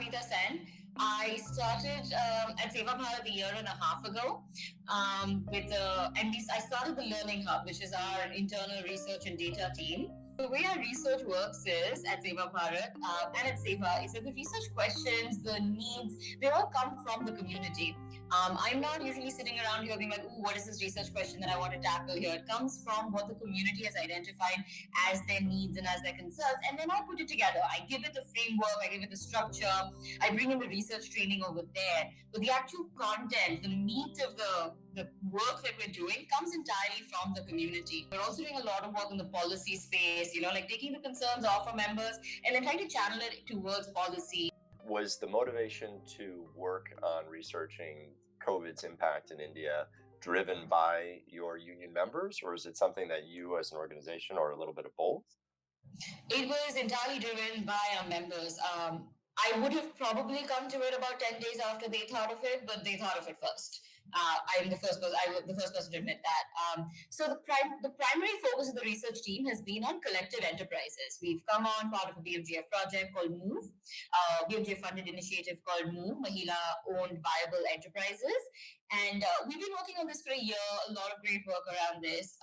Paromita Sen. I started at SEWA Bharat a year and a half ago I started the Learning Hub, which is our internal research and data team. The way our research works is at SEWA Bharat and at SEWA is that the research questions, the needs, they all come from the community. I'm not usually sitting around here being like, "Ooh, what is this research question that I want to tackle here?" It comes from what the community has identified as their needs and as their concerns, and then I put it together. I give it the framework, I give it the structure, I bring in the research training over there. But the actual content, the meat of the work that we're doing comes entirely from the community. We're also doing a lot of work in the policy space, like taking the concerns off our members and then trying to channel it towards policy. Was the motivation to work on researching COVID's impact in India driven by your union members, or is it something that you as an organization, or a little bit of both? It was entirely driven by our members. I would have probably come to it about 10 days after they thought of it, but they thought of it first. I'm the first person. I was the first person to admit that. So the primary focus of the research team has been on collective enterprises. We've come on part of a BMGF project called MOVE, BMGF funded initiative called MOVE, Mahila Owned Viable Enterprises, and we've been working on this for a year. A lot of great work around this,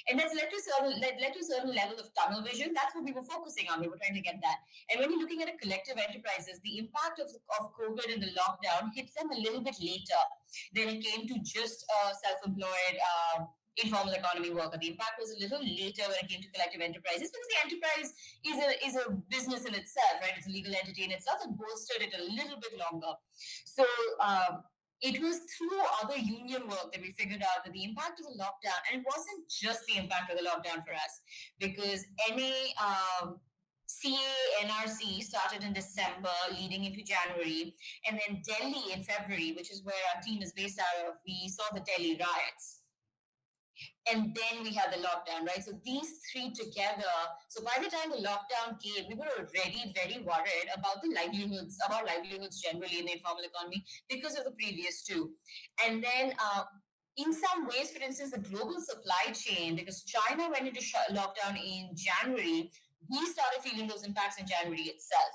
and that's led to a certain level of tunnel vision. That's what we were focusing on. We were trying to get that. And when you're looking at a collective enterprises, the impact of COVID and the lockdown hits them a little bit later than it came to just self-employed informal economy worker. The impact was a little later when it came to collective enterprises because the enterprise is a business in itself, right? It's a legal entity in itself and bolstered it a little bit longer. So it was through other union work that we figured out that the impact of the lockdown, and it wasn't just the impact of the lockdown for us, because CA, NRC started in December, leading into January, and then Delhi in February, which is where our team is based out of. We saw the Delhi riots. And then we had the lockdown, right? So these three together. So by the time the lockdown came, we were already very worried about about livelihoods generally in the informal economy because of the previous two. And then in some ways, for instance, the global supply chain, because China went into lockdown in January, we started feeling those impacts in January itself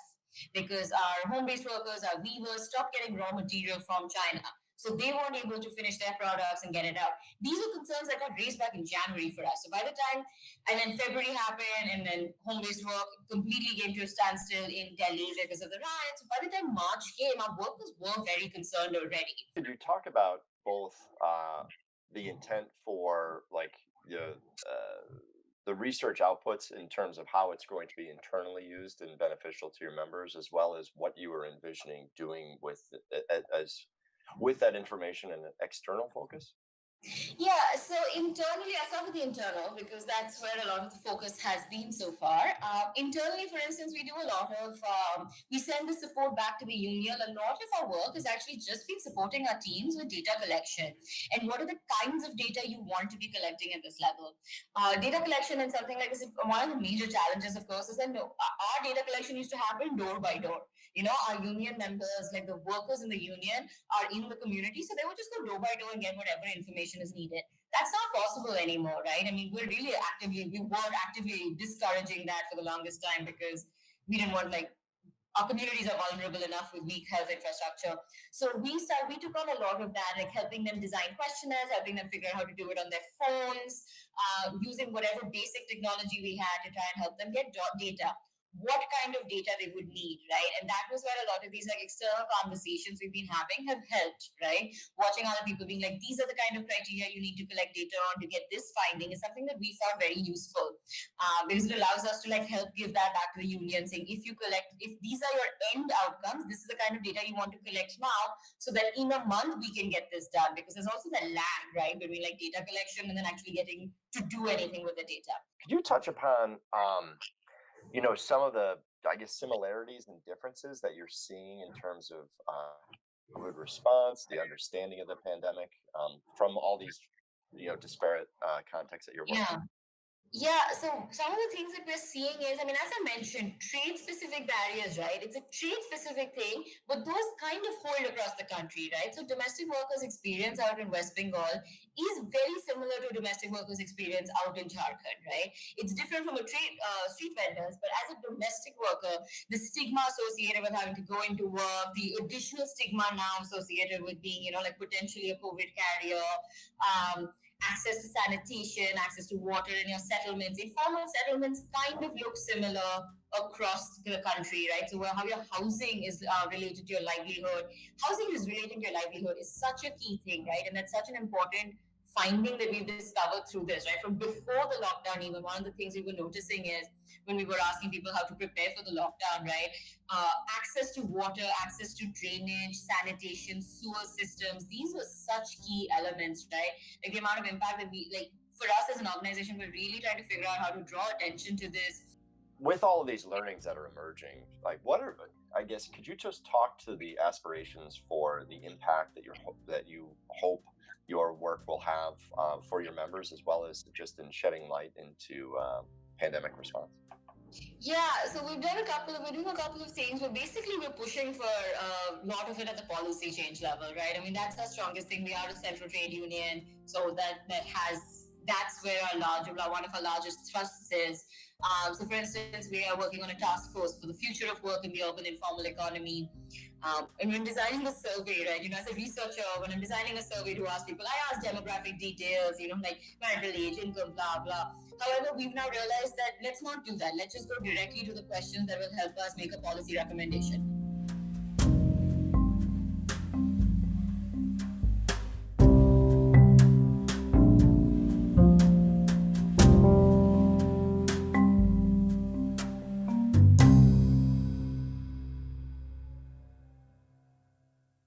because our home-based workers, our weavers stopped getting raw material from China. So they weren't able to finish their products and get it out. These were concerns that got raised back in January for us. So by the time, and then February happened, and then home-based work completely came to a standstill in Delhi because of the riots. So by the time March came, our workers were very concerned already. Could you talk about both the intent for the research outputs in terms of how it's going to be internally used and beneficial to your members, as well as what you were envisioning doing with that information and an external focus? Yeah, so internally, I start with the internal because that's where a lot of the focus has been so far. Internally, for instance, we do a lot of, we send the support back to the union. A lot of our work has actually just been supporting our teams with data collection. And what are the kinds of data you want to be collecting at this level? Data collection and something like this, one of the major challenges, of course, is that our data collection used to happen door by door. Our union members, like the workers in the union, are in the community, so they would just go door by door and get whatever information is needed. That's not possible anymore, right? I mean, we were actively discouraging that for the longest time because we didn't want our communities are vulnerable enough with weak health infrastructure. So we took on a lot of that, like helping them design questionnaires, helping them figure out how to do it on their phones, using whatever basic technology we had to try and help them get data. What kind of data they would need, right? And that was where a lot of these external conversations we've been having have helped, right? Watching other people being like, these are the kind of criteria you need to collect data on to get this finding is something that we found very useful because it allows us to help give that back to the union, saying if these are your end outcomes, this is the kind of data you want to collect now, so that in a month we can get this done, because there's also the lag, right, between data collection and then actually getting to do anything with the data. Could you touch upon some of the, I guess, similarities and differences that you're seeing in terms of COVID response, the understanding of the pandemic from all these, disparate contexts that you're working? Yeah. Yeah, so some of the things that we're seeing is, I mean, as I mentioned, trade specific barriers, right? It's a trade specific thing, but those kind of hold across the country, right? So domestic workers' experience out in West Bengal is very similar to domestic workers' experience out in Jharkhand, right? It's different from a street vendors, but as a domestic worker, the stigma associated with having to go into work, the additional stigma now associated with being, like potentially a COVID carrier, um, access to sanitation, access to water in your settlements. Informal settlements kind of look similar across the country, right? So how your housing is related to your livelihood, housing is relating to your livelihood is such a key thing, right? And that's such an important finding that we've discovered through this, right? From before the lockdown, even one of the things we were noticing is when we were asking people how to prepare for the lockdown, right? Access to water, access to drainage, sanitation, sewer systems, these were such key elements, right? Like the amount of impact that we like for us as an organization, we're really trying to figure out how to draw attention to this. With all of these learnings that are emerging, like what are, I guess, could you just talk to the aspirations for the impact that that you hope your work will have for your members, as well as just in shedding light into pandemic response? Yeah, so we're doing a couple of things, but basically we're pushing for a lot of it at the policy change level, right? I mean, that's our strongest thing. We are a central trade union, so that's where one of our largest thrusts is. So, for instance, we are working on a task force for the future of work in the urban informal economy. And when designing a survey, right, as a researcher, when I'm designing a survey to ask people, I ask demographic details, like marital age, income, blah, blah. However, we've now realized that let's not do that. Let's just go directly to the questions that will help us make a policy recommendation.